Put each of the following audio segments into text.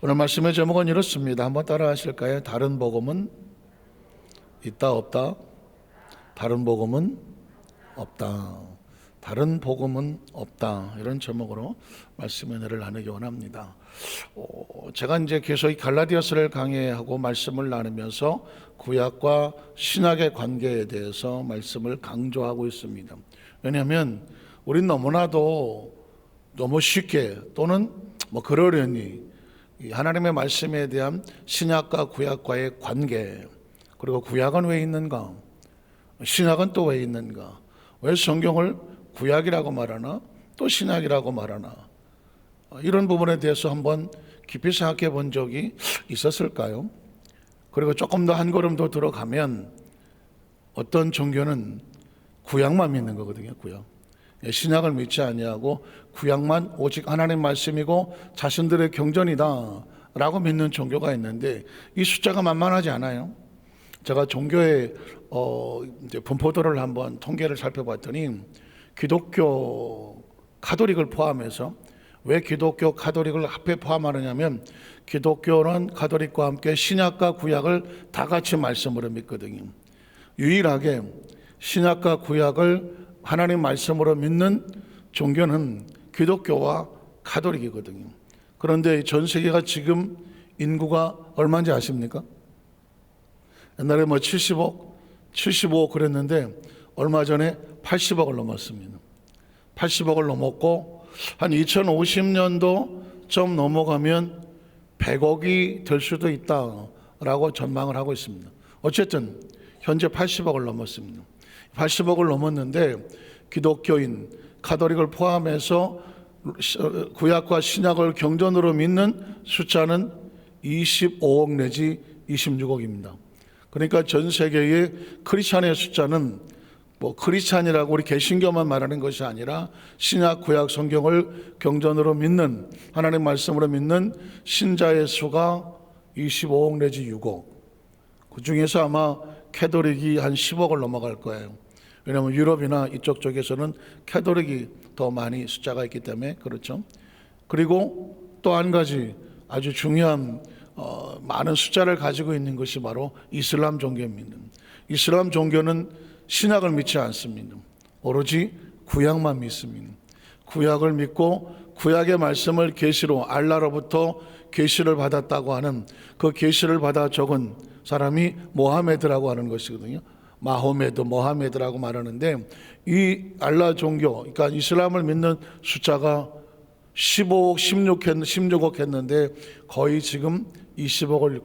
오늘 말씀의 제목은 이렇습니다. 한번 따라 하실까요? 다른 복음은 있다 없다? 다른 복음은 없다. 다른 복음은 없다. 이런 제목으로 말씀의 은혜를 나누기 원합니다. 제가 이제 계속 이 갈라디아서를 강의하고 말씀을 나누면서 구약과 신약의 관계에 대해서 말씀을 강조하고 있습니다. 왜냐하면 우린 너무나도 너무 쉽게 또는 그러려니 하나님의 말씀에 대한 신약과 구약과의 관계, 그리고 구약은 왜 있는가? 신약은 또 왜 있는가? 왜 성경을 구약이라고 말하나? 또 신약이라고 말하나? 이런 부분에 대해서 한번 깊이 생각해 본 적이 있었을까요? 그리고 조금 더 한 걸음 더 들어가면 어떤 종교는 구약만 믿는 거거든요. 구약. 신약을 믿지 아니하고 구약만 오직 하나님 말씀이고 자신들의 경전이다 라고 믿는 종교가 있는데, 이 숫자가 만만하지 않아요. 제가 종교의 이제 분포도를 한번 통계를 살펴봤더니 기독교 가톨릭을 포함해서, 왜 기독교 가톨릭을 합해 포함하느냐면 기독교는 가톨릭과 함께 신약과 구약을 다 같이 말씀으로 믿거든요. 유일하게 신약과 구약을 하나님 말씀으로 믿는 종교는 기독교와 가톨릭이거든요. 그런데 전 세계가 지금 인구가 얼마인지 아십니까? 옛날에 70억, 75억 그랬는데 얼마 전에 80억을 넘었습니다. 80억을 넘었고 한 2050년도쯤 넘어가면 100억이 될 수도 있다라고 전망을 하고 있습니다. 어쨌든 현재 80억을 넘었습니다. 80억을 넘었는데 기독교인, 가톨릭을 포함해서 구약과 신약을 경전으로 믿는 숫자는 25억 내지 26억입니다. 그러니까 전 세계의 크리스찬의 숫자는 크리스찬이라고 우리 개신교만 말하는 것이 아니라 신약, 구약, 성경을 경전으로 믿는, 하나님 말씀으로 믿는 신자의 수가 25억 내지 6억. 그 중에서 아마 캐톨릭이 한 10억을 넘어갈 거예요. 왜냐하면 유럽이나 이쪽 쪽에서는 캐톨릭이 더 많이 숫자가 있기 때문에 그렇죠. 그리고 또 한 가지 아주 중요한 많은 숫자를 가지고 있는 것이 바로 이슬람 종교입니다. 이슬람 종교는 신약을 믿지 않습니다. 오로지 구약만 믿습니다. 구약을 믿고 구약의 말씀을 계시로, 알라로부터 계시를 받았다고 하는, 그 계시를 받아 적은 사람이 모하메드라고 하는 것이거든요. 마호메드, 모하메드라고 말하는데, 이 알라 종교, 그러니까 이슬람을 믿는 숫자가 15억, 16억 했는데 거의 지금 20억을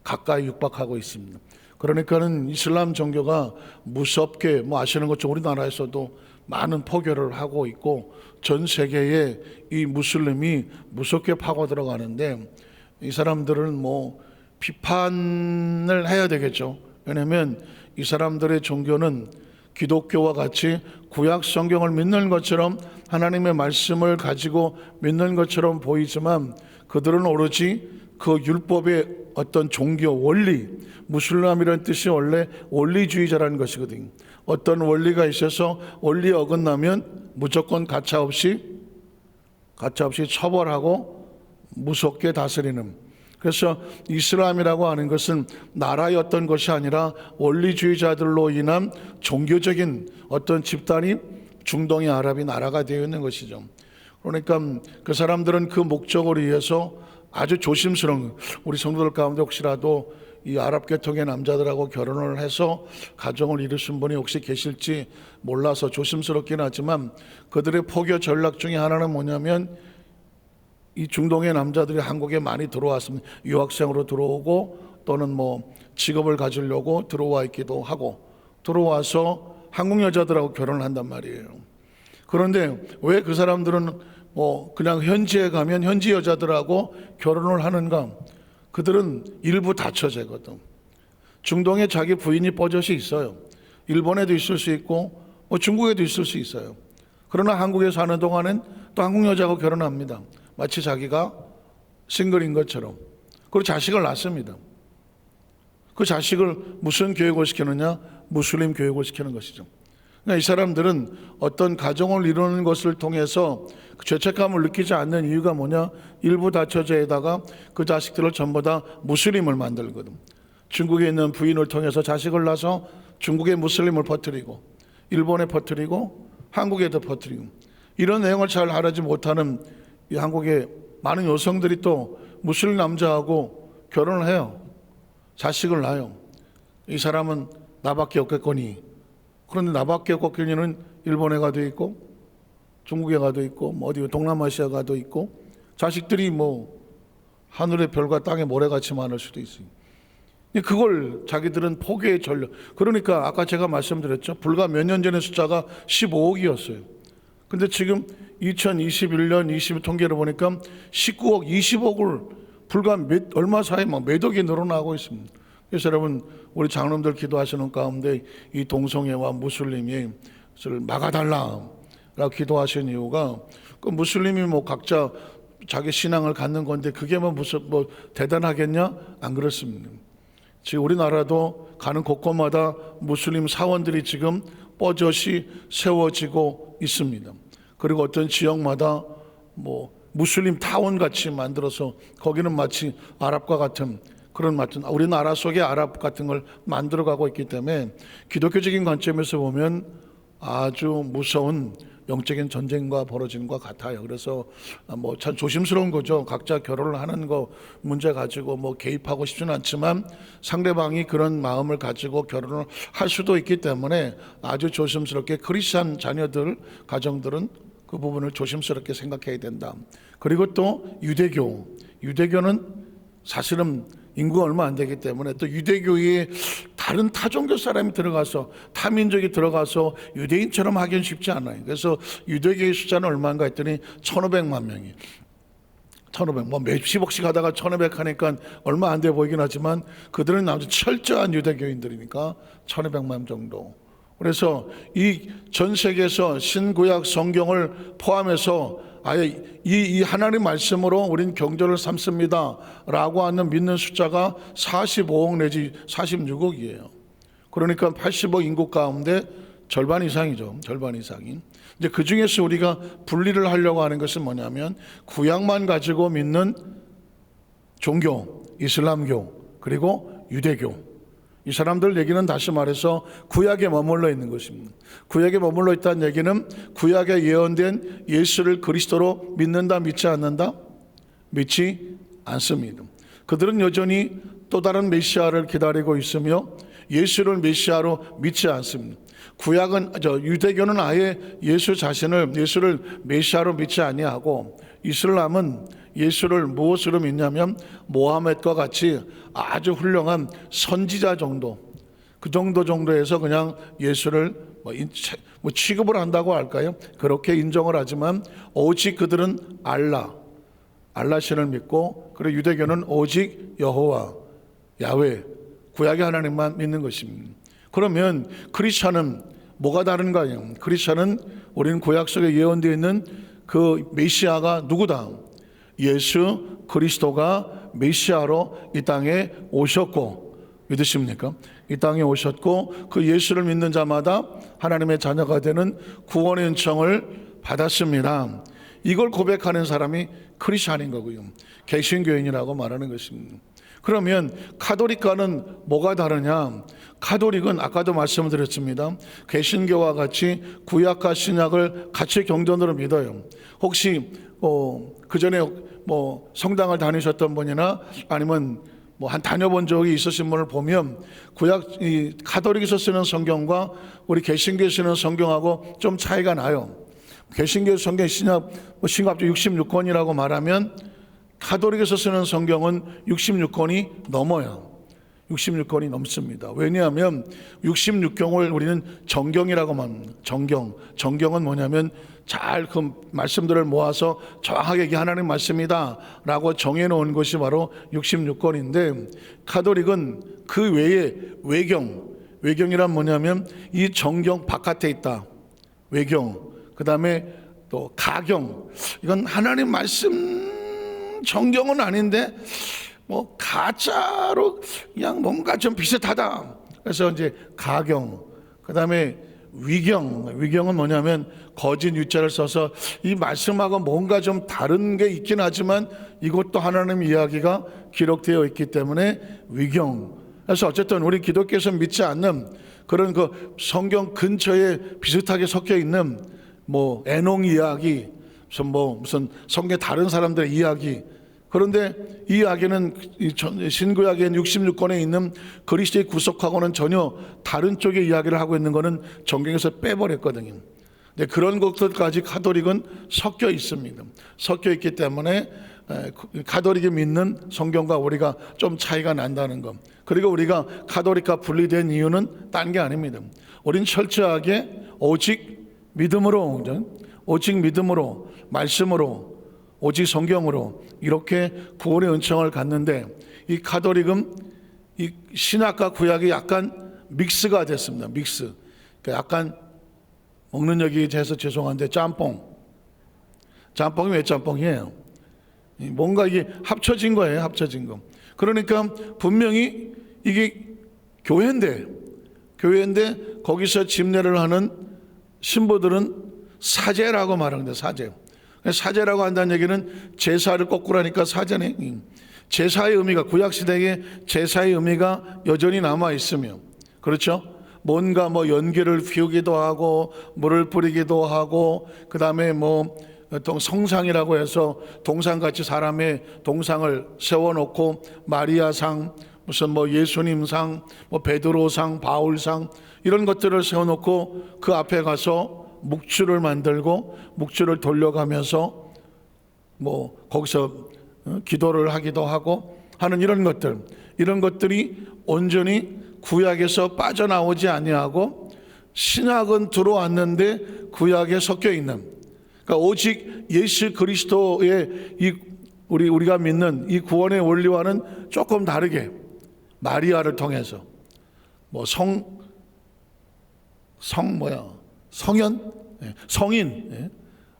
가까이 육박하고 있습니다. 그러니까는 이슬람 종교가 무섭게, 아시는 것처럼 우리나라에서도 많은 포교를 하고 있고 전 세계에 이 무슬림이 무섭게 파고 들어가는데, 이 사람들은 비판을 해야 되겠죠. 왜냐하면 이 사람들의 종교는 기독교와 같이 구약 성경을 믿는 것처럼, 하나님의 말씀을 가지고 믿는 것처럼 보이지만 그들은 오로지 그 율법의 어떤 종교 원리, 무슬림이라는 뜻이 원래 원리주의자라는 것이거든요. 어떤 원리가 있어서 원리에 어긋나면 무조건 가차없이 처벌하고 무섭게 다스리는. 그래서 이슬람이라고 하는 것은 나라의 어떤 것이 아니라 원리주의자들로 인한 종교적인 어떤 집단이 중동의 아랍이 나라가 되어 있는 것이죠. 그러니까 그 사람들은 그 목적을 위해서 아주 조심스러운, 우리 성도들 가운데 혹시라도 이 아랍 계통의 남자들하고 결혼을 해서 가정을 이루신 분이 혹시 계실지 몰라서 조심스럽긴 하지만, 그들의 포교 전략 중에 하나는 뭐냐면, 이 중동의 남자들이 한국에 많이 들어왔으면 유학생으로 들어오고 또는 직업을 가지려고 들어와 있기도 하고, 들어와서 한국 여자들하고 결혼을 한단 말이에요. 그런데 왜 그 사람들은 그냥 현지에 가면 현지 여자들하고 결혼을 하는가? 그들은 일부 다처제거든. 중동에 자기 부인이 버젓이 있어요. 일본에도 있을 수 있고 중국에도 있을 수 있어요. 그러나 한국에 사는 동안은 또 한국 여자하고 결혼합니다. 마치 자기가 싱글인 것처럼. 그리고 자식을 낳습니다. 그 자식을 무슨 교육을 시키느냐? 무슬림 교육을 시키는 것이죠. 그러니까 이 사람들은 어떤 가정을 이루는 것을 통해서 죄책감을 느끼지 않는 이유가 뭐냐? 일부 다처제에다가 그 자식들을 전부 다 무슬림을 만들거든. 중국에 있는 부인을 통해서 자식을 낳아서 중국에 무슬림을 퍼뜨리고 일본에 퍼뜨리고 한국에도 퍼뜨리고, 이런 내용을 잘 알지 못하는 이 한국의 많은 여성들이 또 무슬림 남자하고 결혼을 해요. 자식을 낳아요. 이 사람은 나밖에 없겠거니. 그런데 나밖에 없겠거니는 일본에 가도 있고 중국에 가도 있고 뭐 어디 동남아시아 가도 있고, 자식들이 뭐 하늘의 별과 땅의 모래같이 많을 수도 있어요. 그걸 자기들은 포기의 전력. 그러니까 아까 제가 말씀드렸죠. 불과 몇 년 전의 숫자가 15억이었어요. 근데 지금 2021년 20 통계를 보니까 19억, 20억을 불과 얼마 사이에 막 몇 억이 늘어나고 있습니다. 그래서 여러분, 우리 장로님들 기도하시는 가운데 이 동성애와 무슬림이 막아달라라고 기도하시는 이유가, 그 무슬림이 뭐 각자 자기 신앙을 갖는 건데 그게 뭐 무슨 뭐 대단하겠냐? 안 그렇습니다. 지금 우리나라도 가는 곳곳마다 무슬림 사원들이 지금 뻐젓이 세워지고 있습니다. 그리고 어떤 지역마다 뭐 무슬림 타운 같이 만들어서 거기는 마치 아랍과 같은 그런 우리나라 속의 아랍 같은 걸 만들어가고 있기 때문에 기독교적인 관점에서 보면 아주 무서운 영적인 전쟁과 벌어지는 것 같아요. 그래서 뭐 참 조심스러운 거죠. 각자 결혼을 하는 거 문제 가지고 뭐 개입하고 싶지는 않지만 상대방이 그런 마음을 가지고 결혼을 할 수도 있기 때문에 아주 조심스럽게 크리스찬 자녀들, 가정들은 그 부분을 조심스럽게 생각해야 된다. 그리고 또 유대교는 사실은 인구가 얼마 안 되기 때문에 또 유대교에 다른 타종교 사람이 들어가서 타민족이 들어가서 유대인처럼 하기는 쉽지 않아요. 그래서 유대교의 숫자는 얼마인가 했더니 1,500만 명이. 1,500, 뭐 몇십억씩 하다가 1,500 하니까 얼마 안 돼 보이긴 하지만 그들은 아주 철저한 유대교인들이니까 1,200만 정도. 그래서 이 전 세계에서 신구약 성경을 포함해서 아예 이 하나님 말씀으로 우린 경전을 삼습니다 라고 하는 믿는 숫자가 45억 내지 46억이에요. 그러니까 80억 인구 가운데 절반 이상이죠. 절반 이상인. 이제 그 중에서 우리가 분리를 하려고 하는 것은 뭐냐면 구약만 가지고 믿는 종교, 이슬람교, 그리고 유대교. 이 사람들 얘기는 다시 말해서 구약에 머물러 있는 것입니다. 구약에 머물러 있다는 얘기는 구약에 예언된 예수를 그리스도로 믿는다, 믿지 않는다? 믿지 않습니다. 그들은 여전히 또 다른 메시아를 기다리고 있으며 예수를 메시아로 믿지 않습니다. 유대교는 아예 예수를 메시아로 믿지 아니하고, 이슬람은 예수를 무엇으로 믿냐면 모하메드와 같이 아주 훌륭한 선지자 정도, 그 정도에서 그냥 예수를 뭐 취급을 한다고 할까요? 그렇게 인정을 하지만 오직 그들은 알라신을 믿고, 그리고 유대교는 오직 여호와, 야훼, 구약의 하나님만 믿는 것입니다. 그러면 크리스천은 뭐가 다른가요? 크리스천은 우리는 구약 속에 예언되어 있는 그 메시아가 누구다? 예수 그리스도가 메시아로 이 땅에 오셨고, 믿으십니까? 이 땅에 오셨고 그 예수를 믿는 자마다 하나님의 자녀가 되는 구원의 은총을 받았습니다. 이걸 고백하는 사람이 크리스천인 거고요. 개신교인이라고 말하는 것입니다. 그러면 카톨릭과는 뭐가 다르냐? 카톨릭은 아까도 말씀드렸습니다. 개신교와 같이 구약과 신약을 같이 경전으로 믿어요. 혹시 그 전에 뭐 성당을 다니셨던 분이나 아니면 뭐 한 다녀본 적이 있으신 분을 보면 카톨릭에서 쓰는 성경과 우리 개신교에 쓰는 성경하고 좀 차이가 나요. 개신교 성경 신약적 66권이라고 말하면 카톨릭에서 쓰는 성경은 66권이 넘어요. 66권이 넘습니다. 왜냐하면 66경을 우리는 정경이라고 말합니다. 정경은 뭐냐면 잘 그 말씀들을 모아서 정확하게 이게 하나님 말씀이다 라고 정해놓은 것이 바로 66권인데, 카톨릭은 그 외에 외경이란 뭐냐면 이 정경 바깥에 있다. 외경, 그 다음에 또 가경, 이건 하나님 말씀 정경은 아닌데 뭐 가짜로 그냥 뭔가 좀 비슷하다. 그래서 이제 가경, 그 다음에 위경은 뭐냐면 거짓 유자를 써서 이 말씀하고 뭔가 좀 다른 게 있긴 하지만 이것도 하나님 이야기가 기록되어 있기 때문에 위경. 그래서 어쨌든 우리 기독교에서 믿지 않는 그런 그 성경 근처에 비슷하게 섞여 있는 뭐 애농 이야기, 무슨 성경 다른 사람들의 이야기. 그런데 이 이야기는 신구약의 66권에 있는 그리스도의 구속하고는 전혀 다른 쪽의 이야기를 하고 있는 것은 성경에서 빼버렸거든요. 근데 그런 것들까지 가톨릭은 섞여 있습니다. 섞여 있기 때문에 가톨릭이 믿는 성경과 우리가 좀 차이가 난다는 것. 그리고 우리가 가톨릭과 분리된 이유는 딴 게 아닙니다. 우린 철저하게 오직 믿음으로, 말씀으로, 오직 성경으로 이렇게 구원의 은총을 갖는데, 이 가톨릭은 이 신약과 구약이 약간 믹스가 됐습니다. 믹스. 그러니까 약간 먹는 얘기 해서 죄송한데 짬뽕이 왜 짬뽕이에요? 뭔가 이게 합쳐진 거예요. 합쳐진 거. 그러니까 분명히 이게 교회인데 거기서 집례를 하는 신부들은 사제라고 말하는데, 사제라고 한다는 얘기는 제사를 거꾸로 하니까 사제네. 제사의 의미가, 구약시대에 제사의 의미가 여전히 남아있으며, 그렇죠? 뭔가 뭐 연기를 피우기도 하고 물을 뿌리기도 하고, 그 다음에 뭐 성상이라고 해서 동상같이 사람의 동상을 세워놓고 마리아상, 무슨 뭐 예수님상, 뭐 베드로상, 바울상 이런 것들을 세워놓고 그 앞에 가서 묵주를 만들고 묵주를 돌려가면서 뭐 거기서 기도를 하기도 하고 하는 이런 것들이 온전히 구약에서 빠져나오지 아니하고 신약은 들어왔는데 구약에 섞여 있는, 그러니까 오직 예수 그리스도의 이 우리가 믿는 이 구원의 원리와는 조금 다르게 마리아를 통해서 뭐 성인,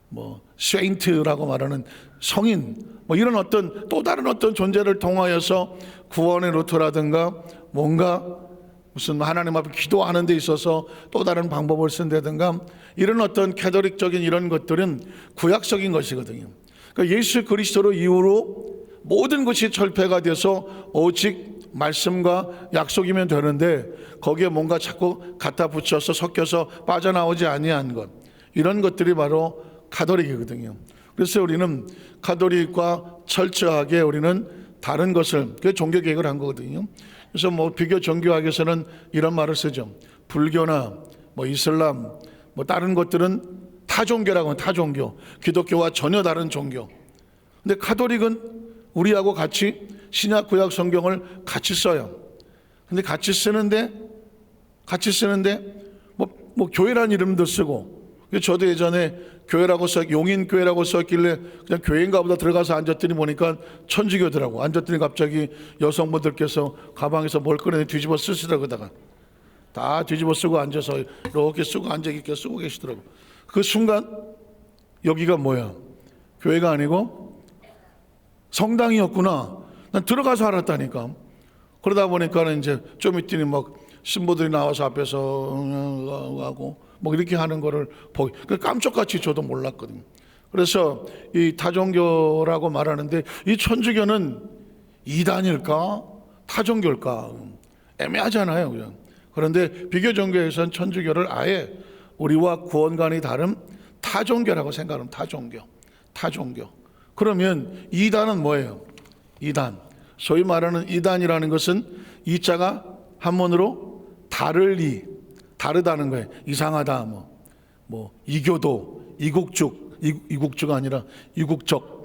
뭐 세인트라고 말하는 성인, 뭐 이런 어떤 또 다른 어떤 존재를 통하여서 구원의 루트라든가 뭔가 무슨 하나님 앞에 기도하는 데 있어서 또 다른 방법을 쓴다든가 이런 어떤 캐톨릭적인 이런 것들은 구약적인 것이거든요. 그러니까 예수 그리스도로 이후로 모든 것이 철폐가 돼서 오직 말씀과 약속이면 되는데 거기에 뭔가 자꾸 갖다 붙여서 섞여서 빠져나오지 아니한 것, 이런 것들이 바로 가톨릭이거든요. 그래서 우리는 가톨릭과 철저하게 우리는 다른 것을, 그 종교 개혁을 한 거거든요. 그래서 뭐 비교 종교학에서는 이런 말을 쓰죠. 불교나 뭐 이슬람 뭐 다른 것들은 타종교라고 하면 타종교, 기독교와 전혀 다른 종교. 근데 가톨릭은 우리하고 같이 신약 구약 성경을 같이 써요. 근데 같이 쓰는데 뭐 교회라는 이름도 쓰고, 저도 예전에 교회라고 용인교회라고 썼길래 그냥 교회인가 보다 들어가서 앉았더니 보니까 천주교더라고. 앉았더니 갑자기 여성분들께서 가방에서 뭘 꺼내 뒤집어 쓰시더라고. 그러다가 다 뒤집어 쓰고 앉아서 이렇게 쓰고 앉아 이렇게 쓰고 계시더라고. 그 순간 여기가 뭐야? 교회가 아니고 성당이었구나. 난 들어가서 알았다니까. 그러다 보니까 이제 좀 있더니 막 신부들이 나와서 앞에서 하고 뭐 이렇게 하는 거를 보기, 깜짝같이 저도 몰랐거든요. 그래서 이 타종교라고 말하는데 이 천주교는 이단일까 타종교일까 애매하잖아요, 그냥. 그런데 비교 종교에서는 천주교를 아예 우리와 구원관이 다른 타종교라고 생각하면 타종교. 그러면 이단은 뭐예요? 이단, 소위 말하는 이단이라는 것은 이자가 한문으로 다르다는 거예요. 이상하다, 뭐 이교도, 이국주가 아니라 이국적,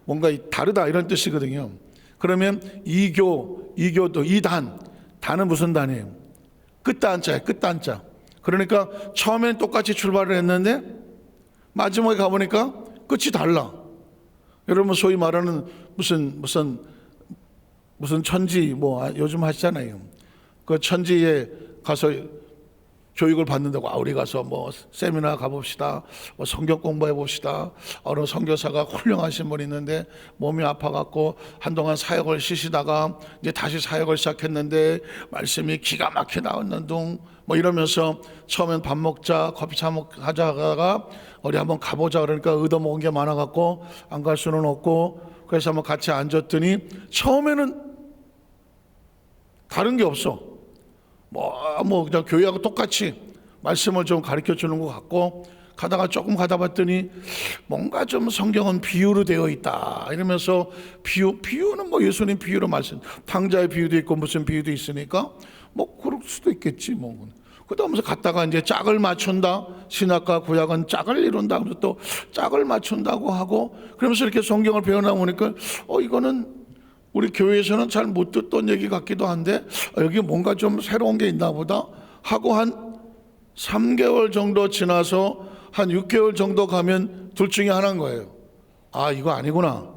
뭔가 다르다 이런 뜻이거든요. 그러면 이교도, 이단, 단은 무슨 단이에요? 끝단자예요. 끝단자. 그러니까 처음엔 똑같이 출발을 했는데 마지막에 가보니까 끝이 달라. 여러분 소위 말하는 무슨 천지 뭐 요즘 하시잖아요. 그 천지에 가서 교육을 받는다고 우리 가서 뭐 세미나 가봅시다, 뭐 성경 공부해 봅시다. 어느 선교사가 훌륭하신 분이 있는데 몸이 아파갖고 한동안 사역을 쉬시다가 이제 다시 사역을 시작했는데 말씀이 기가 막히게 나왔는 둥 뭐 이러면서 처음엔 밥 먹자 커피 하자 하다가 우리 한번 가보자 그러니까 얻어먹은 게 많아갖고 안 갈 수는 없고 그래서 한번 같이 앉았더니 처음에는 다른 게 없어. 뭐 그냥 교회하고 똑같이 말씀을 좀 가르쳐 주는 것 같고 가다가 조금 가다 봤더니 뭔가 좀 성경은 비유로 되어 있다 이러면서 비유는 뭐 예수님 비유로 말씀 탕자의 비유도 있고 무슨 비유도 있으니까 뭐 그럴 수도 있겠지 뭐. 그다음에 갔다가 이제 짝을 맞춘다. 신약과 구약은 짝을 이룬다. 그래서 또 짝을 맞춘다고 하고 그러면서 이렇게 성경을 배워나 보니까 이거는 우리 교회에서는 잘 못 듣던 얘기 같기도 한데 여기 뭔가 좀 새로운 게 있나 보다 하고 한 3개월 정도 지나서 한 6개월 정도 가면 둘 중에 하나인 거예요. 아 이거 아니구나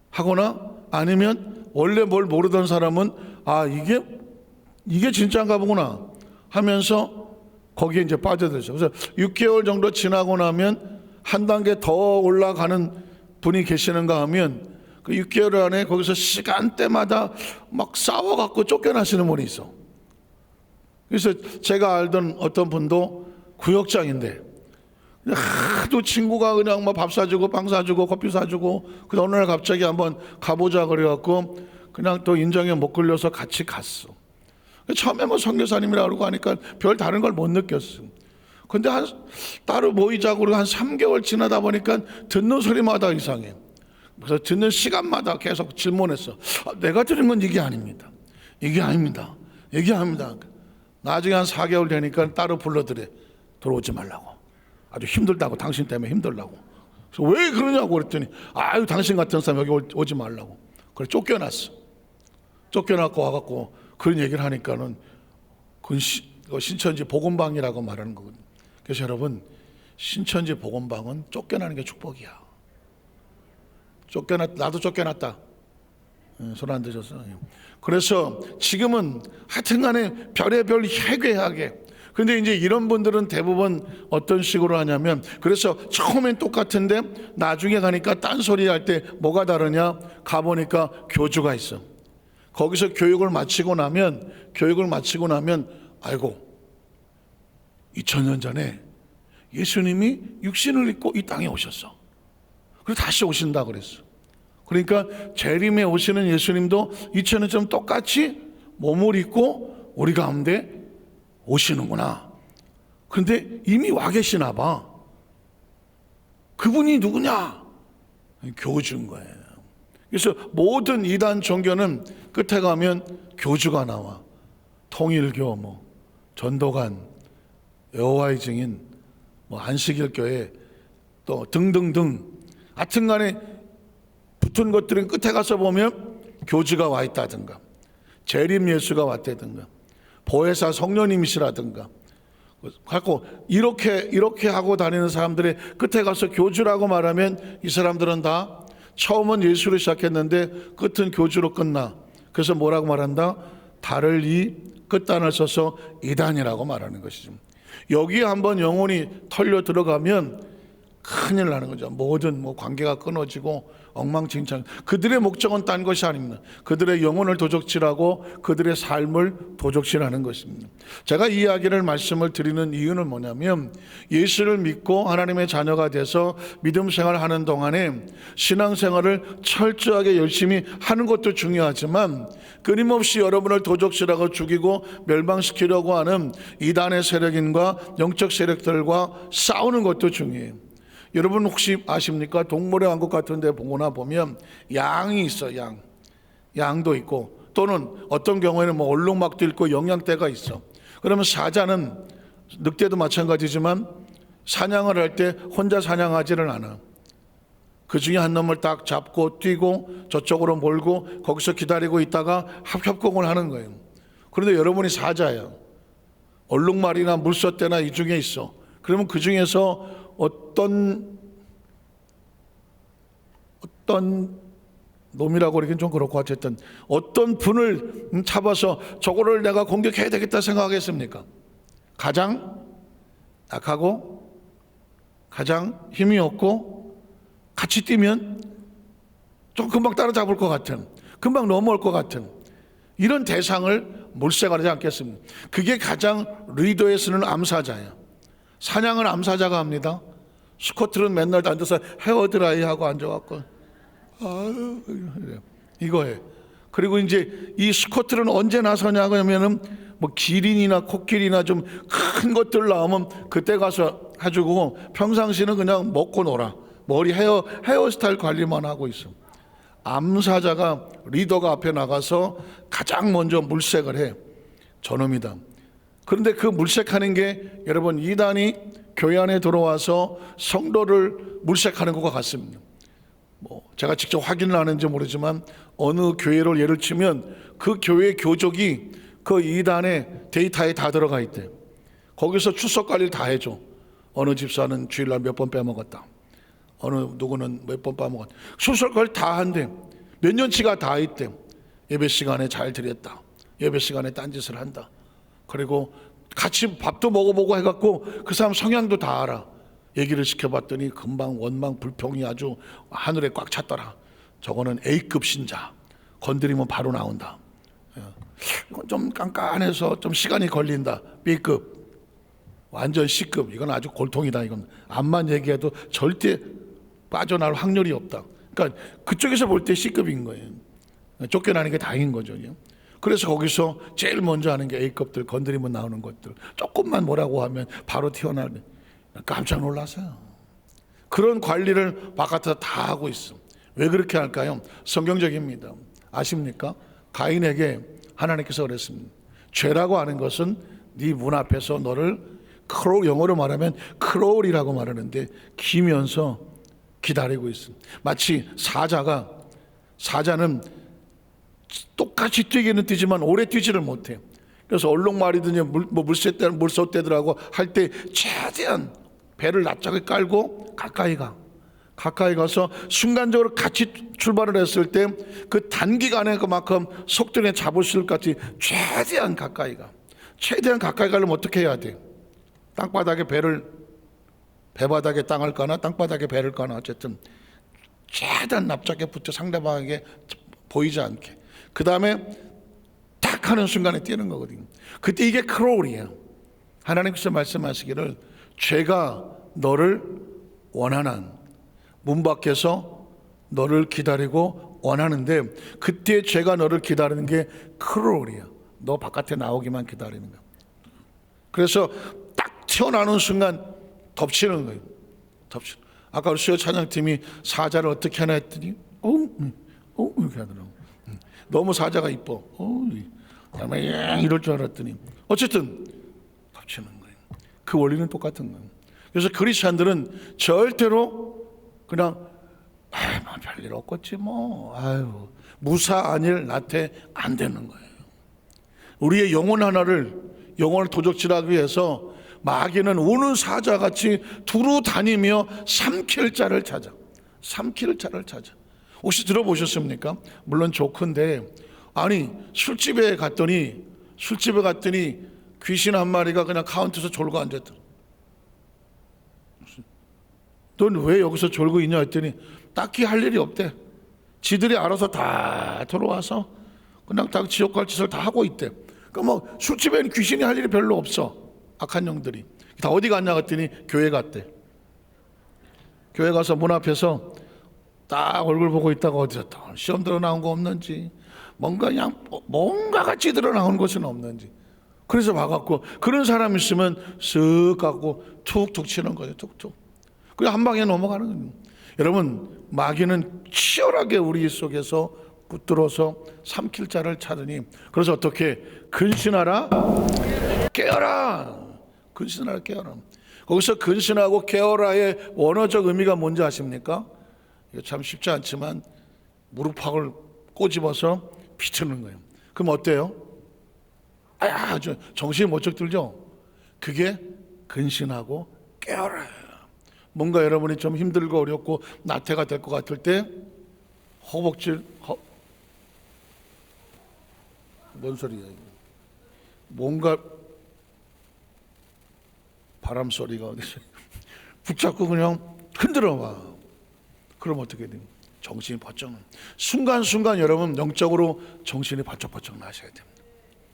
하거나 아니면 원래 뭘 모르던 사람은 아 이게 진짜인가 보구나 하면서 거기에 이제 빠져들죠. 그래서 6개월 정도 지나고 나면 한 단계 더 올라가는 분이 계시는가 하면 그 6개월 안에 거기서 시간대마다 막 싸워갖고 쫓겨나시는 분이 있어. 그래서 제가 알던 어떤 분도 구역장인데 하도 친구가 그냥 뭐 밥 사주고 빵 사주고 커피 사주고 그 어느 날 갑자기 한번 가보자 그래갖고 그냥 또 인정에 못 끌려서 같이 갔어. 처음에 뭐 선교사님이라고 그러고 하니까 별 다른 걸 못 느꼈어. 근데 따로 모이자고 한 3개월 지나다 보니까 듣는 소리마다 이상해. 그래서 듣는 시간마다 계속 질문했어. 내가 들은 건 이게 아닙니다. 이게 아닙니다. 이게 아닙니다. 나중에 한 4개월 되니까 따로 불러들여. 들어오지 말라고. 아주 힘들다고. 당신 때문에 힘들다고. 그래서 왜 그러냐고 그랬더니 아유 당신 같은 사람 여기 오지 말라고. 그래 쫓겨났어. 쫓겨났고 와갖고 그런 얘기를 하니까는 그건 신천지 복음방이라고 말하는 거거든요. 그래서 여러분 신천지 복음방은 쫓겨나는 게 축복이야. 나도 쫓겨났다. 손 안 드셨어. 그래서 지금은 하여튼간에 별의별 해괴하게. 근데 이제 이런 분들은 대부분 어떤 식으로 하냐면 그래서 처음엔 똑같은데 나중에 가니까 딴소리 할 때 뭐가 다르냐 가보니까 교주가 있어. 거기서 교육을 마치고 나면 아이고 2000년 전에 예수님이 육신을 입고 이 땅에 오셨어. 그리고 다시 오신다 그랬어. 그러니까 재림에 오시는 예수님도 2000년 전 똑같이 몸을 입고 우리 가운데 오시는구나. 그런데 이미 와 계시나 봐. 그분이 누구냐? 교주인 거예요. 그래서 모든 이단 종교는 끝에 가면 교주가 나와. 통일교, 뭐 전도관, 여호와의 증인, 뭐 안식일교회 또 등등등. 하여튼간에 붙은 것들은 끝에 가서 보면 교주가 와 있다든가, 재림 예수가 왔다든가, 보혜사 성령님이시라든가. 갖고 이렇게 하고 다니는 사람들의 끝에 가서 교주라고 말하면 이 사람들은 다 처음은 예수로 시작했는데 끝은 교주로 끝나. 그래서 뭐라고 말한다? 달을 이 끝단을 써서 이단이라고 말하는 것이죠. 여기에 한번 영혼이 털려 들어가면 큰일 나는 거죠. 모든 관계가 끊어지고 엉망진창. 그들의 목적은 딴 것이 아닙니다. 그들의 영혼을 도적질하고 그들의 삶을 도적질하는 것입니다. 제가 이 이야기를 말씀을 드리는 이유는 뭐냐면 예수를 믿고 하나님의 자녀가 돼서 믿음 생활하는 동안에 신앙생활을 철저하게 열심히 하는 것도 중요하지만 끊임없이 여러분을 도적질하고 죽이고 멸망시키려고 하는 이단의 세력인과 영적 세력들과 싸우는 것도 중요해요. 여러분 혹시 아십니까? 동물의 왕국 같은 데 보거나 보면 양이 있어. 양도 있고 또는 어떤 경우에는 얼룩막도 있고 영양대가 있어. 그러면 사자는 늑대도 마찬가지지만 사냥을 할 때 혼자 사냥하지를 않아. 그 중에 한 놈을 딱 잡고 뛰고 저쪽으로 몰고 거기서 기다리고 있다가 협공을 하는 거예요. 그런데 여러분이 사자예요. 얼룩말이나 물소떼나 이 중에 있어. 그러면 그 중에서 어떤 놈이라고 그러긴 좀 그렇고 어쨌든 어떤 분을 잡아서 저거를 내가 공격해야 되겠다 생각하겠습니까? 가장 약하고 가장 힘이 없고 같이 뛰면 좀 금방 따라잡을 것 같은, 금방 넘어올 것 같은 이런 대상을 물색하지 않겠습니까? 그게 가장 리더에 쓰는 암사자예요. 사냥은 암사자가 합니다. 스쿼트는 맨날 앉아서 헤어드라이 하고 앉아갖고 이거예요. 그리고 이제 이 스쿼트는 언제 나서냐고 하면은 뭐 기린이나 코끼리나 좀 큰 것들 나오면 그때 가서 해주고, 평상시는 그냥 먹고 놀아. 머리 헤어스타일 관리만 하고 있어. 암사자가, 리더가 앞에 나가서 가장 먼저 물색을 해. 저놈이다. 그런데 그 물색하는 게 여러분, 이단이 교회 안에 들어와서 성도를 물색하는 것과 같습니다. 뭐 제가 직접 확인을 하는지 모르지만 어느 교회를 예를 치면 그 교회 교족이 그 이단의 데이터에 다 들어가 있대. 거기서 출석 관리를 다 해줘. 어느 집사는 주일날 몇 번 빼먹었다, 어느 누구는 몇 번 빼먹었다, 출석 관리 다 한대. 몇 년치가 다 있대. 예배 시간에 잘 드렸다, 예배 시간에 딴짓을 한다, 그리고 같이 밥도 먹어보고 해갖고 그 사람 성향도 다 알아. 얘기를 시켜봤더니 금방 원망 불평이 아주 하늘에 꽉 찼더라. 저거는 A급 신자, 건드리면 바로 나온다. 이건 좀 깐깐해서 좀 시간이 걸린다. B급, 완전 C급, 이건 아주 골통이다. 이건 암만 얘기해도 절대 빠져나올 확률이 없다. 그러니까 그쪽에서 볼 때 C급인 거예요. 쫓겨나는 게 다행인 거죠. 그래서 거기서 제일 먼저 하는 게 A급들, 건드리면 나오는 것들. 조금만 뭐라고 하면 바로 튀어나오면 깜짝 놀라서요. 그런 관리를 바깥에서 다 하고 있어. 왜 그렇게 할까요? 성경적입니다. 아십니까? 가인에게 하나님께서 그랬습니다. 죄라고 하는 것은 네 문 앞에서 너를 크로울, 영어로 말하면 크로울이라고 말하는데 기면서 기다리고 있습니다. 마치 사자는 똑같이 뛰기는 뛰지만 오래 뛰지를 못해. 그래서 얼룩말이든지 물소떼들하고 할 때 최대한 배를 납작하게 깔고 가까이 가서 순간적으로 같이 출발을 했을 때 그 단기간에 그만큼 속도에 잡을 수 있을 것 같이 최대한 가까이 가려면 어떻게 해야 돼? 배바닥에 땅을 까나 땅바닥에 배를 까나 어쨌든 최대한 납작하게 붙여 상대방에게 보이지 않게, 그 다음에 탁 하는 순간에 뛰는 거거든요. 그때 이게 크로울이에요. 하나님께서 말씀하시기를 죄가 너를 원하는 문 밖에서 너를 기다리고 원하는데, 그때 죄가 너를 기다리는 게 크로울이야. 너 바깥에 나오기만 기다리는 거야. 그래서 딱 튀어나오는 순간 덮치는 거예요. 아까 우리 수요 찬양팀이 사자를 어떻게 하나 했더니 이렇게 하더라고. 너무 사자가 이뻐. 정말 이럴 줄 알았더니 어쨌든 덮치는 거예요. 그 원리는 똑같은 거예요. 그래서 크리스찬들은 절대로 그냥 뭐 별일 없겠지 뭐, 무사안일 나태 안 되는 거예요. 우리의 영혼 하나를, 영혼을 도적질하기 위해서 마귀는 우는 사자같이 두루 다니며 삼킬 자를 찾아. 혹시 들어보셨습니까? 물론 조크인데, 아니 술집에 갔더니 귀신 한 마리가 그냥 카운터에서 졸고 앉았더라. 넌 왜 여기서 졸고 있냐 했더니 딱히 할 일이 없대. 지들이 알아서 다 들어와서 그냥 다 지옥 갈 짓을 다 하고 있대. 그러니까 뭐 술집에는 귀신이 할 일이 별로 없어. 악한 영들이 다 어디 갔냐 했더니 교회 갔대. 교회 가서 문 앞에서 딱 얼굴 보고 있다가 어디서 시험 들어 나온 거 없는지, 뭔가가 찌들어 나온 것은 없는지, 그래서 봐갖고 그런 사람 있으면 쓱 갖고 툭툭 치는 거예요. 툭툭. 그냥 한 방에 넘어가는 거예요. 여러분, 마귀는 치열하게 우리 속에서 붙들어서 삼킬 자를 찾으니, 그래서 어떻게 근신하라 깨어라. 거기서 근신하고 깨어라의 원어적 의미가 뭔지 아십니까? 이거 참 쉽지 않지만 무릎팍을 꼬집어서 비트는 거예요. 그럼 어때요? 정신이 번쩍 들죠? 그게 근신하고 깨어라. 뭔가 여러분이 좀 힘들고 어렵고 나태가 될 것 같을 때 뭔 소리야 이거? 뭔가 바람 소리가 어디서 붙잡고 그냥 흔들어 봐. 그럼 어떻게 돼요? 정신이 번쩍. 순간순간 여러분 영적으로 정신이 번쩍번쩍 나셔야 됩니다.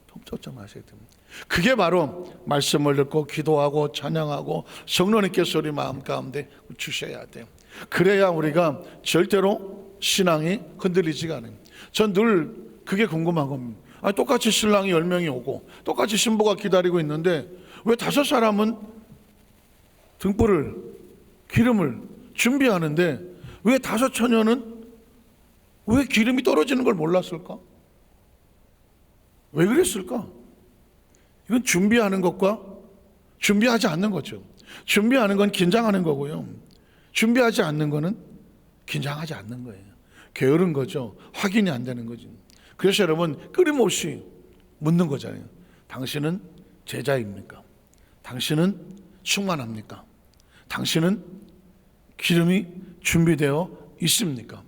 번쩍번쩍 나셔야 됩니다. 그게 바로 말씀을 듣고 기도하고 찬양하고 성령님께서 우리 마음 가운데 주셔야 돼요. 그래야 우리가 절대로 신앙이 흔들리지가 않아요. 전 늘 그게 궁금한 겁니다. 아니, 똑같이 신랑이 10명이 오고 똑같이 신부가 기다리고 있는데 왜 5사람은 등불을 기름을 준비하는데 왜 5 처녀는 왜 기름이 떨어지는 걸 몰랐을까? 왜 그랬을까? 이건 준비하는 것과 준비하지 않는 거죠. 준비하는 건 긴장하는 거고요. 준비하지 않는 거는 긴장하지 않는 거예요. 게으른 거죠. 확인이 안 되는 거죠. 그래서 여러분 끊임없이 묻는 거잖아요. 당신은 제자입니까? 당신은 충만합니까? 당신은 기름이 준비되어 있습니까?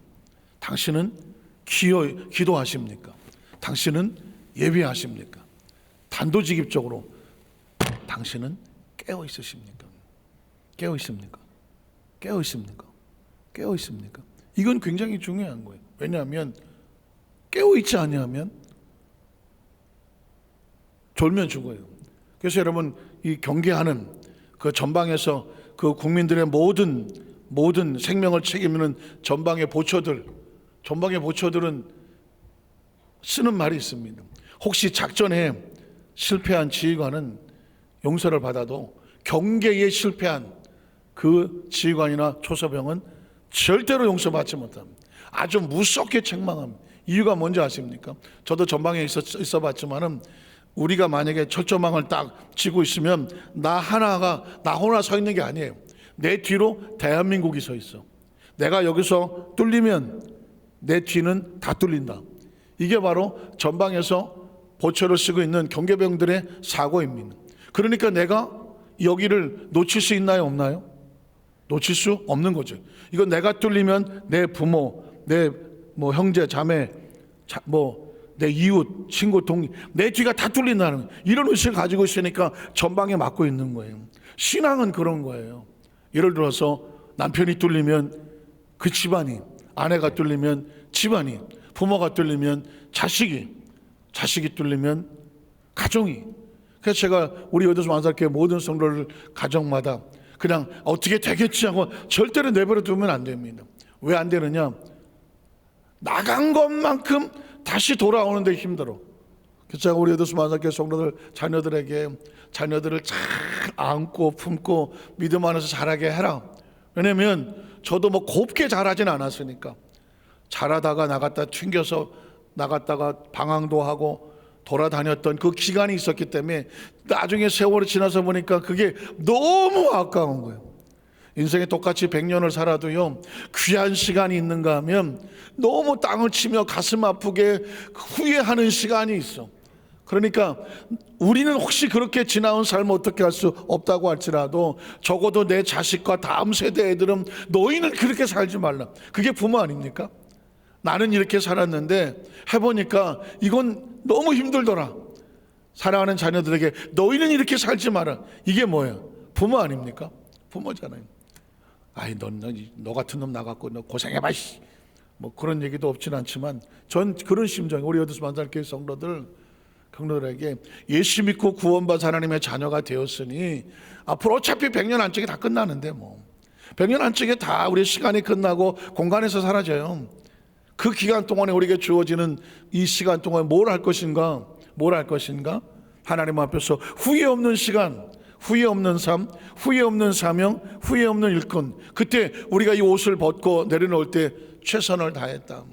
당신은 기도하십니까? 당신은 예배하십니까? 단도직입적으로 당신은 깨어 있으십니까? 깨어 있습니까? 깨어 있습니까? 깨어 있습니까? 이건 굉장히 중요한 거예요. 왜냐하면 깨어 있지 아니하면 졸면 죽어요. 그래서 여러분 이 경계하는 그 전방에서 그 국민들의 모든 생명을 책임지는 전방의 보초들은 쓰는 말이 있습니다. 혹시 작전에 실패한 지휘관은 용서를 받아도 경계에 실패한 그 지휘관이나 초소병은 절대로 용서받지 못합니다. 아주 무섭게 책망합니다. 이유가 뭔지 아십니까? 저도 전방에 있어 봤지만은 우리가 만약에 철조망을 딱 쥐고 있으면 나 혼자 서 있는 게 아니에요. 내 뒤로 대한민국이 서 있어. 내가 여기서 뚫리면 내 뒤는 다 뚫린다. 이게 바로 전방에서 보초를 쓰고 있는 경계병들의 사고입니다. 그러니까 내가 여기를 놓칠 수 있나요, 없나요? 놓칠 수 없는 거죠. 이건 내가 뚫리면 내 부모, 내 형제, 자매, 내 이웃, 친구, 동료, 내 뒤가 다 뚫린다는 이런 의식을 가지고 있으니까 전방에 막고 있는 거예요. 신앙은 그런 거예요. 예를 들어서 남편이 뚫리면 그 집안이, 아내가 뚫리면 집안이, 부모가 뚫리면 자식이 뚫리면 가정이. 그래서 제가 우리 여도수 만사교회 모든 성도를 가정마다 그냥 어떻게 되겠지 하고 절대로 내버려 두면 안 됩니다. 왜 안 되느냐? 나간 것만큼 다시 돌아오는데 힘들어. 그래서 제가 우리 여도수 만사교회 성도들 자녀들을 잘 안고 품고 믿음 안에서 자라게 해라. 왜냐면 저도 곱게 자라진 않았으니까. 자라다가 나갔다 튕겨서 나갔다가 방황도 하고 돌아다녔던 그 기간이 있었기 때문에 나중에 세월이 지나서 보니까 그게 너무 아까운 거예요. 인생에 똑같이 100년을 살아도요, 귀한 시간이 있는가 하면 너무 땅을 치며 가슴 아프게 후회하는 시간이 있어. 그러니까 우리는 혹시 그렇게 지나온 삶을 어떻게 할 수 없다고 할지라도 적어도 내 자식과 다음 세대 애들은 너희는 그렇게 살지 말라. 그게 부모 아닙니까? 나는 이렇게 살았는데 해보니까 이건 너무 힘들더라. 사랑하는 자녀들에게 너희는 이렇게 살지 마라. 이게 뭐예요? 부모 아닙니까? 부모잖아요. 아이 너 같은 놈 나갖고 너 고생해봐. 그런 얘기도 없진 않지만 전 그런 심정이 우리 여도수 만사교회 성도들에게 예수 믿고 구원받은 하나님의 자녀가 되었으니 앞으로 어차피 100년 안쪽에 다 끝나는데 100년 안쪽에 다 우리 시간이 끝나고 공간에서 사라져요. 그 기간 동안에 우리에게 주어지는 이 시간 동안 뭘 할 것인가? 하나님 앞에서 후회 없는 시간, 후회 없는 삶, 후회 없는 사명, 후회 없는 일꾼. 그때 우리가 이 옷을 벗고 내려놓을 때 최선을 다했다.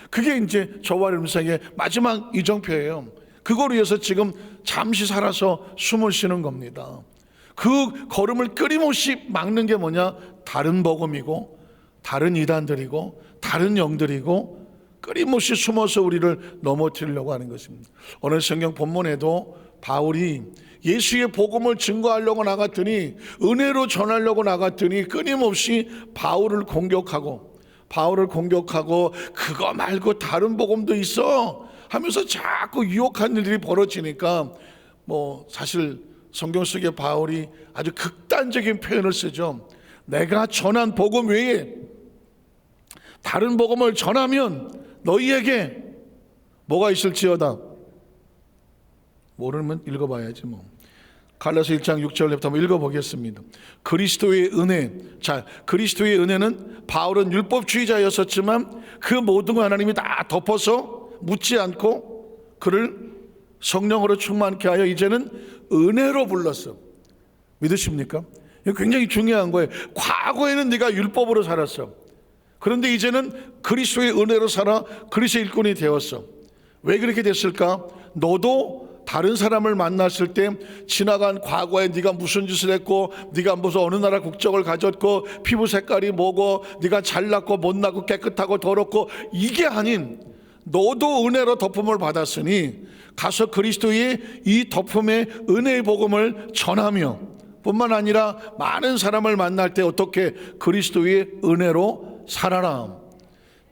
그게 이제 저와 여러분의 마지막 이정표예요. 그걸 위해서 지금 잠시 살아서 숨을 쉬는 겁니다. 그 걸음을 끊임없이 막는 게 뭐냐? 다른 복음이고 다른 이단들이고 다른 영들이고 끊임없이 숨어서 우리를 넘어뜨리려고 하는 것입니다. 오늘 성경 본문에도 바울이 예수의 복음을 증거하려고 나갔더니, 은혜로 전하려고 나갔더니 끊임없이 바울을 공격하고 그거 말고 다른 복음도 있어 하면서 자꾸 유혹하는 일들이 벌어지니까 사실 성경 속에 바울이 아주 극단적인 표현을 쓰죠. 내가 전한 복음 외에 다른 복음을 전하면 너희에게 뭐가 있을지어다. 모르면 읽어봐야지 뭐. 갈라서 1장 6절부터 한번 읽어보겠습니다. 그리스도의 은혜. 자, 그리스도의 은혜는 바울은 율법주의자였었지만 그 모든 걸 하나님이 다 덮어서 묻지 않고 그를 성령으로 충만케 하여 이제는 은혜로 불렀어. 믿으십니까? 이거 굉장히 중요한 거예요. 과거에는 네가 율법으로 살았어. 그런데 이제는 그리스도의 은혜로 살아 그리스도의 일꾼이 되었어. 왜 그렇게 됐을까? 너도 다른 사람을 만났을 때 지나간 과거에 네가 무슨 짓을 했고, 네가 무슨 어느 나라 국적을 가졌고, 피부 색깔이 뭐고, 네가 잘났고 못났고 깨끗하고 더럽고, 이게 아닌 너도 은혜로 덮음을 받았으니 가서 그리스도의 이 덮음의 은혜의 복음을 전하며 뿐만 아니라 많은 사람을 만날 때 어떻게 그리스도의 은혜로 살아라.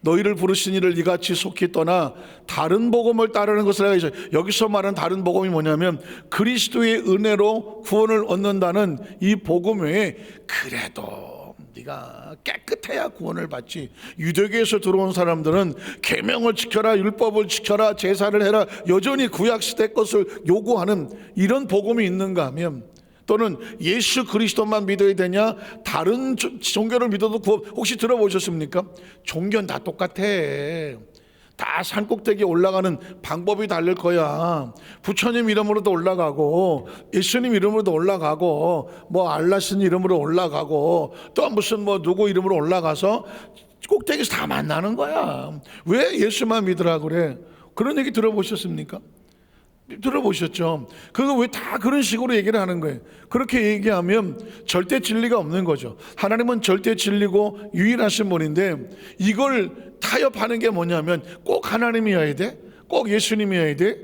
너희를 부르신 이를 이같이 속히 떠나 다른 복음을 따르는 것을 내가 있어요. 여기서 말하는 다른 복음이 뭐냐면 그리스도의 은혜로 구원을 얻는다는 이 복음 외에 그래도 네가 깨끗해야 구원을 받지. 유대교에서 들어온 사람들은 계명을 지켜라, 율법을 지켜라, 제사를 해라, 여전히 구약시대 것을 요구하는 이런 복음이 있는가 하면, 또는 예수 그리스도만 믿어야 되냐, 다른 종교를 믿어도 구원, 혹시 들어보셨습니까? 종교는 다 똑같아. 다 산꼭대기에 올라가는 방법이 다를 거야. 부처님 이름으로도 올라가고, 예수님 이름으로도 올라가고, 뭐 알라신 이름으로 올라가고, 또 무슨 뭐 누구 이름으로 올라가서 꼭대기에서 다 만나는 거야. 왜 예수만 믿으라 그래? 그런 얘기 들어보셨습니까? 들어보셨죠? 그거 왜 다 그런 식으로 얘기를 하는 거예요? 그렇게 얘기하면 절대 진리가 없는 거죠. 하나님은 절대 진리고 유일하신 분인데 이걸 타협하는 게 뭐냐면 꼭 하나님이어야 돼? 꼭 예수님이어야 돼?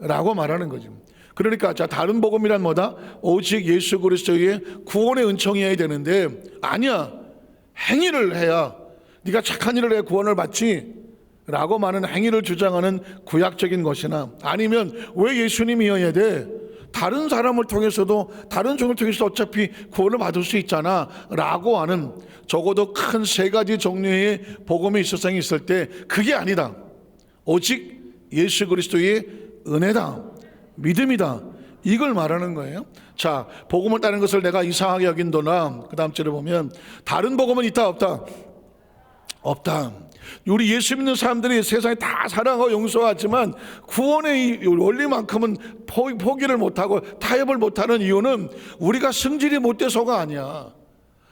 라고 말하는 거죠. 그러니까 자, 다른 복음이란 뭐다? 오직 예수 그리스도의 구원의 은총이어야 되는데, 아니야, 행위를 해야, 네가 착한 일을 해야 구원을 받지 라고 많은 행위를 주장하는 구약적인 것이나, 아니면 왜 예수님이어야 돼? 다른 사람을 통해서도, 다른 종을 통해서도 어차피 구원을 받을 수 있잖아 라고 하는, 적어도 큰 세 가지 종류의 복음의 일서성이 있을 때 그게 아니다. 오직 예수 그리스도의 은혜다, 믿음이다, 이걸 말하는 거예요. 자, 복음을 따르는 것을 내가 이상하게 여긴도나, 그 다음 절에 보면 다른 복음은 있다 없다? 없다. 우리 예수 믿는 사람들이 세상에 다 사랑하고 용서하지만 구원의 원리만큼은 포기를 못하고 타협을 못하는 이유는 우리가 성질이 못돼서가 아니야.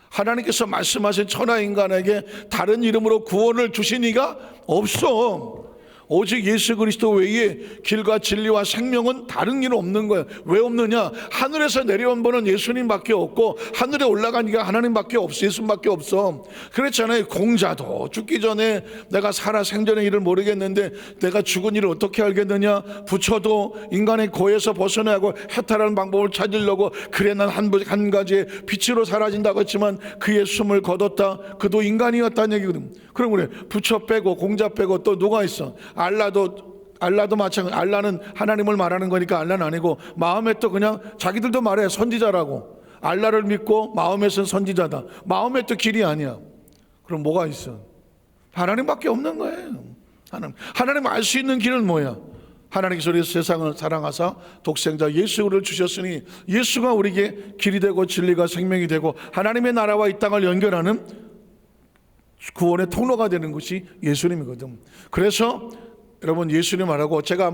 하나님께서 말씀하신 천하인간에게 다른 이름으로 구원을 주신 이가 없어. 오직 예수 그리스도 외에 길과 진리와 생명은 다른 길은 없는 거예요. 왜 없느냐? 하늘에서 내려온 분은 예수님밖에 없고 하늘에 올라간 이가 하나님밖에 없어. 예수님밖에 없어. 그랬잖아요. 공자도 죽기 전에 내가 살아 생전의 일을 모르겠는데 내가 죽은 일을 어떻게 알겠느냐? 부처도 인간의 고에서 벗어나고 해탈하는 방법을 찾으려고 그래 난 한 가지의 빛으로 사라진다고 했지만 그의 숨을 거뒀다. 그도 인간이었다는 얘기거든. 그럼 그래, 부처 빼고 공자 빼고 또 누가 있어? 알라도 마찬가지. 알라는 하나님을 말하는 거니까 알라는 아니고, 마음에 또 그냥 자기들도 말해 선지자라고. 알라를 믿고 마음에서는 선지자다. 마음에 또 길이 아니야. 그럼 뭐가 있어? 하나님밖에 없는 거예요. 하나님 알 수 있는 길은 뭐야? 하나님께서 세상을 사랑하사 독생자 예수를 주셨으니 예수가 우리에게 길이 되고 진리가 생명이 되고 하나님의 나라와 이 땅을 연결하는 구원의 통로가 되는 것이 예수님이거든. 그래서 여러분, 예수님 말하고 제가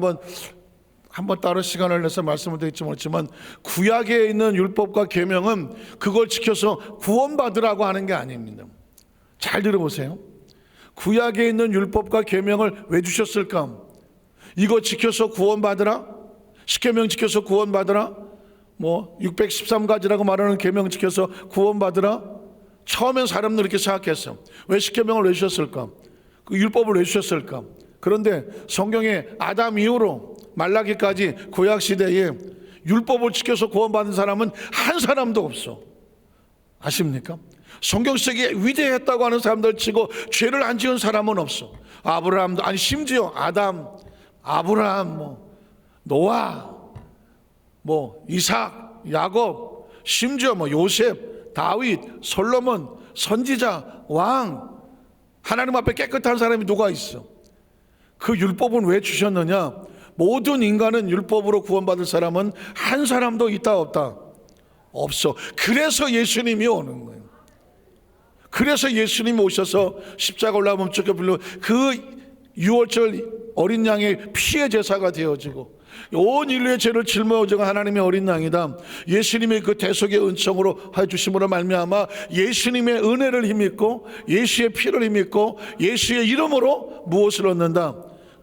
한번 따로 시간을 내서 말씀을 드릴지 모르지만, 구약에 있는 율법과 계명은 그걸 지켜서 구원받으라고 하는 게 아닙니다. 잘 들어보세요. 구약에 있는 율법과 계명을 왜 주셨을까? 이거 지켜서 구원받으라? 십계명 지켜서 구원받으라? 뭐 613가지라고 말하는 계명 지켜서 구원받으라? 처음엔 사람들은 이렇게 생각했어. 왜 십계명을 왜 주셨을까? 그 율법을 왜 주셨을까? 그런데 성경에 아담 이후로 말라기까지 구약 시대에 율법을 지켜서 구원받은 사람은 한 사람도 없어. 아십니까? 성경 속에 위대했다고 하는 사람들 치고 죄를 안 지은 사람은 없어. 아브라함도, 아니 심지어 아담, 아브라함, 뭐 노아, 뭐 이삭, 야곱, 심지어 요셉, 다윗, 솔로몬, 선지자, 왕, 하나님 앞에 깨끗한 사람이 누가 있어? 그 율법은 왜 주셨느냐? 모든 인간은 율법으로 구원받을 사람은 한 사람도 있다 없다? 없어. 그래서 예수님이 오는 거예요. 그래서 예수님이 오셔서 십자가 올라 몸쪽에 불러 그 6월절 어린 양의 피의 제사가 되어지고 온 인류의 죄를 짊어지고 하나님의 어린 양이다. 예수님의 그 대속의 은총으로 해주심으로 말미암아 예수님의 은혜를 힘입고 예수의 피를 힘입고 예수의 이름으로 무엇을 얻는다?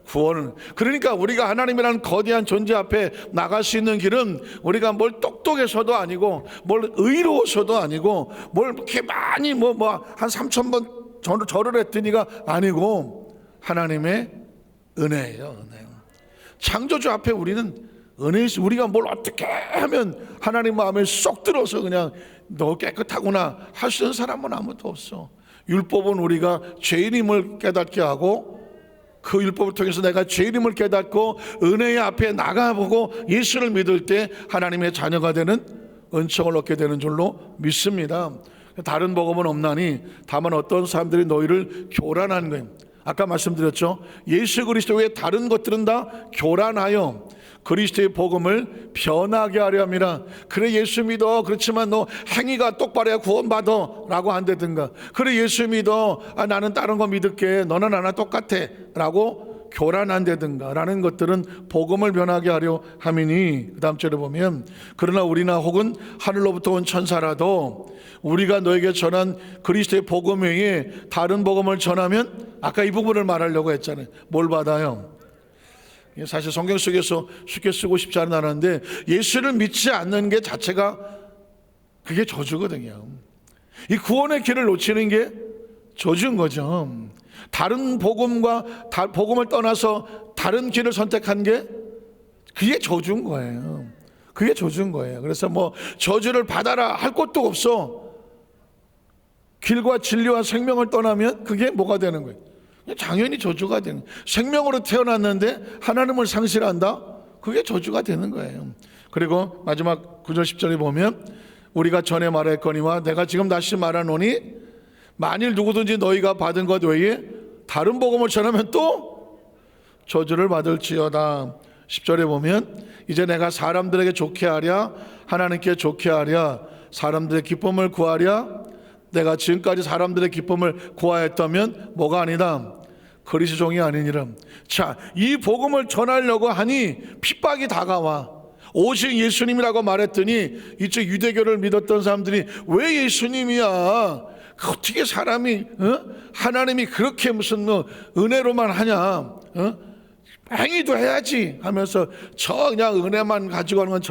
구원을. 그러니까 우리가 하나님이라는 거대한 존재 앞에 나갈 수 있는 길은 우리가 뭘 똑똑해서도 아니고 뭘 의로워서도 아니고 뭘 이렇게 많이 한 3,000번 절을 했더니가 아니고 하나님의 은혜예요. 은혜. 창조주 앞에 우리는 은혜에서 우리가 뭘 어떻게 하면 하나님 마음에 쏙 들어서 그냥 너 깨끗하구나 할 수 있는 사람은 아무도 없어. 율법은 우리가 죄인임을 깨닫게 하고 그 율법을 통해서 내가 죄인임을 깨닫고 은혜의 앞에 나가보고 예수를 믿을 때 하나님의 자녀가 되는 은총을 얻게 되는 줄로 믿습니다. 다른 복음은 없나니 다만 어떤 사람들이 너희를 교란하는 거예요. 아까 말씀드렸죠. 예수 그리스도 외에 다른 것들은 다 교란하여 그리스도의 복음을 변하게 하려 함이라. 그래 예수 믿어. 그렇지만 너 행위가 똑바로야 구원받아 라고 한다든가, 그래 예수 믿어. 나는 다른 거 믿을게. 너는 나나 똑같아 라고 교란한다든가 라는 것들은 복음을 변하게 하려 함이니, 그 다음 절에 보면 그러나 우리나 혹은 하늘로부터 온 천사라도 우리가 너에게 전한 그리스도의 복음 외에 다른 복음을 전하면, 아까 이 부분을 말하려고 했잖아요. 뭘 받아요? 사실 성경 속에서 쉽게 쓰고 싶지 않은데 예수를 믿지 않는 게 자체가 그게 저주거든요. 이 구원의 길을 놓치는 게 저주인 거죠. 다른 복음과 복음을 떠나서 다른 길을 선택한 게 그게 저주인 거예요. 그게 저주인 거예요. 그래서 저주를 받아라 할 것도 없어. 길과 진리와 생명을 떠나면 그게 뭐가 되는 거예요? 당연히 저주가 되는 거예요. 생명으로 태어났는데 하나님을 상실한다? 그게 저주가 되는 거예요. 그리고 마지막 9절 10절에 보면 우리가 전에 말했거니와 내가 지금 다시 말하노니 만일 누구든지 너희가 받은 것 외에 다른 복음을 전하면 또 저주를 받을지어다. 10절에 보면 이제 내가 사람들에게 좋게 하랴 하나님께 좋게 하랴 사람들의 기쁨을 구하랴. 내가 지금까지 사람들의 기쁨을 구하였다면 뭐가 아니다? 그리스도 종이 아니니라. 자, 이 복음을 전하려고 하니 핍박이 다가와. 오직 예수님이라고 말했더니 이쪽 유대교를 믿었던 사람들이 왜 예수님이야? 어떻게 사람이 하나님이 그렇게 무슨 은혜로만 하냐? 행위도 해야지 하면서 그냥 은혜만 가지고 하는 건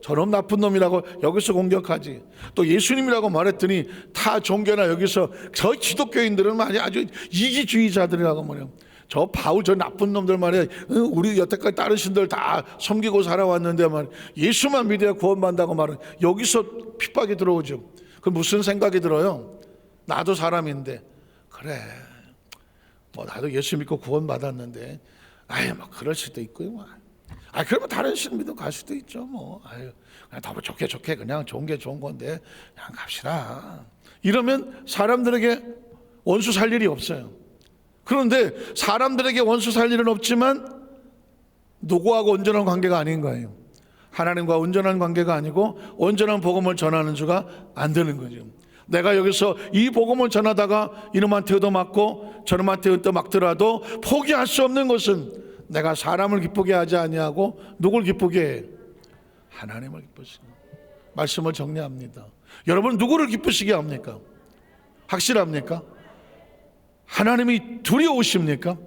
저런 나쁜 놈이라고 여기서 공격하지. 또 예수님이라고 말했더니 타 종교나 여기서 저 기독교인들은 아주 이기주의자들이라고 말이야. 저 바울 저 나쁜 놈들 말이야. 우리 여태까지 다른 신들 다 섬기고 살아왔는데 말이야. 예수만 믿어야 구원받는다고 말은 여기서 핍박이 들어오죠. 그 무슨 생각이 들어요? 나도 사람인데 그래 나도 예수 믿고 구원받았는데 그럴 수도 있고요. 그러면 다른 신 믿어 갈 수도 있죠. 그냥 다 좋게 그냥 좋은 게 좋은 건데 그냥 갑시다. 이러면 사람들에게 원수 살 일이 없어요. 그런데 사람들에게 원수 살 일은 없지만 누구하고 온전한 관계가 아닌 거예요. 하나님과 온전한 관계가 아니고 온전한 복음을 전하는 주가 안 되는 거죠. 내가 여기서 이 복음을 전하다가 이놈한테 얻어맞고 저놈한테 얻어맞더라도 포기할 수 없는 것은 내가 사람을 기쁘게 하지 아니하고 누굴 기쁘게 해? 하나님을 기쁘시게. 말씀을 정리합니다. 여러분 누구를 기쁘시게 합니까? 확실합니까? 하나님이 두려우십니까?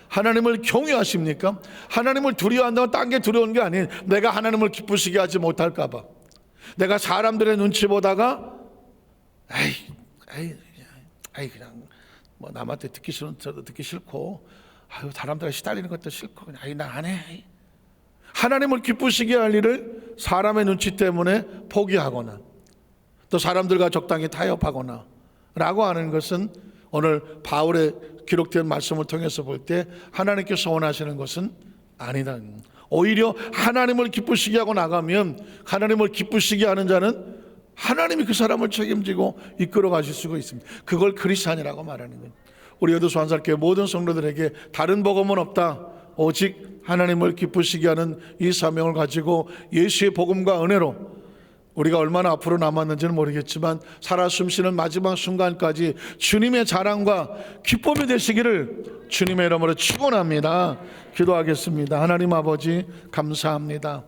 하나님을 경외하십니까? 하나님을 두려워한다고 딴 게 두려운 게 아니에요. 내가 하나님을 기쁘시게 하지 못할까 봐. 내가 사람들의 눈치 보다가 그냥 남한테 듣기 싫은 저도 듣기 싫고 사람들이 시달리는 것도 싫고 그냥 난 안 해. 하나님을 기쁘시게 할 일을 사람의 눈치 때문에 포기하거나 또 사람들과 적당히 타협하거나 라고 하는 것은 오늘 바울의 기록된 말씀을 통해서 볼 때 하나님께서 원하시는 것은 아니다. 오히려 하나님을 기쁘시게 하고 나가면 하나님을 기쁘시게 하는 자는 하나님이 그 사람을 책임지고 이끌어 가실 수가 있습니다. 그걸 크리스찬이라고 말하는 거예요. 우리 여도수 한살교회 모든 성도들에게 다른 복음은 없다. 오직 하나님을 기쁘시게 하는 이 사명을 가지고 예수의 복음과 은혜로 우리가 얼마나 앞으로 남았는지는 모르겠지만 살아 숨쉬는 마지막 순간까지 주님의 자랑과 기쁨이 되시기를 주님의 이름으로 축원합니다. 기도하겠습니다. 하나님 아버지 감사합니다.